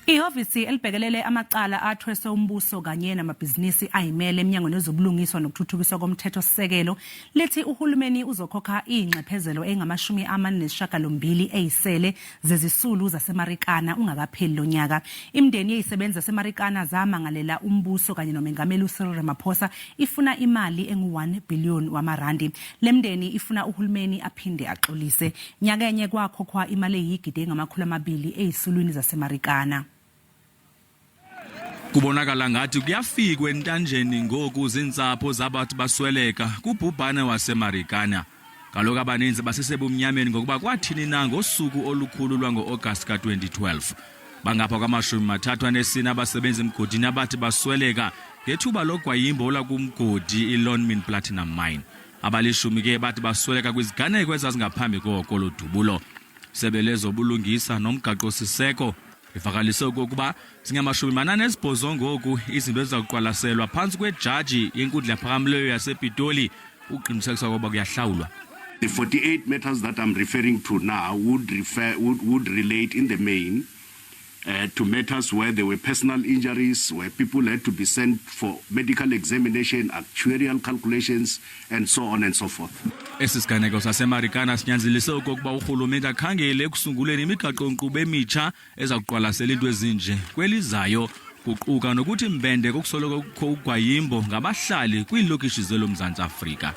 Ihhovisi elibhekelele amacala athwese umbuso kanye namabhizisi ayimele emnyangweni wezobulungiswa nokuthuthukiswa komthetho sisekelo lithi uhulumeni uzokhokha izinxephezelo ezingashumi nesishiyagalombili ezisele zezisulu zaseMarikana ungakapheli lonyaka. Imindeni yezisebenzi zaseMarikana zamangalela umbuso kanye nomengameli uCyril Ramaphosa ifuna imali engu-1 billion wamarandi. Lemndeni ifuna uhulumeni aphinde axolise. Nyakenye kwakhokhwa imali eyigidi engama200 ezisulwini zaseMarikana. Kubonakala ngathi kuyafikwa entanjeni ngoku zintsapho zabantu basweleka kubhubhane waseMarikana. Kaloku abaninzi basesebumnyameni ngokuba kwathini na ngosuku olukhulu lwango-August ka-2012. Bangapha kwama-34 abasebenzi emgodini abathi basweleka ngethuba logwayimbo lakumgodi iLonmin Platinum Mine. Abalishumi ke bathi basweleka kwiziganeko ezazingaphambi koko lodubulo. Isebe lezobulungiswa nomgaqo-siseko ivakalise ukuba zingamashumi-48 ngoku izinto ezizakuqwalaselwa phantsi kwejaji yenkundla ephakamileyo yasePitoli uqinisekisa ukuba kuyahlawulwa. The 48 matters that I'm referring to now would relate in the main to matters where there were personal injuries, where people had to be sent for medical examination, actuarial calculations, and so on and so forth. Esisiganeko saseMarikana sinyanzelise ukuba uhulumeni akhangele ekusunguleni imigaqo-nkqubo emitsha ezakuqwalasela into ezinje kwelizayo kuquka nokuthi mbende kokusoloko kukho ugwayimbo ngabahlali kwiilokishi zelo-Mzantsi Afrika.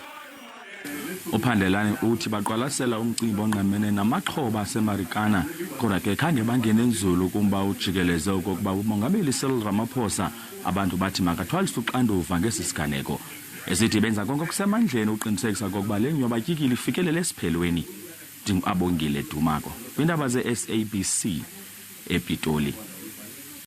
Uphandelane uthi baqwalasela umcimbi onqamene namaxhoba aseMarikana kodwa ke khange bangene nzulu kumba ujikeleze okokuba umongameli Cyril Ramaphosa abantu bathi makathwalise uxanduva ngesi siganeko esithi benza konke okusemandleni uqinisekisa okokuba le nyoba tyikile ifikelele esiphelweni. Abongile Dumako kwiindaba ze-SABC ePitoli.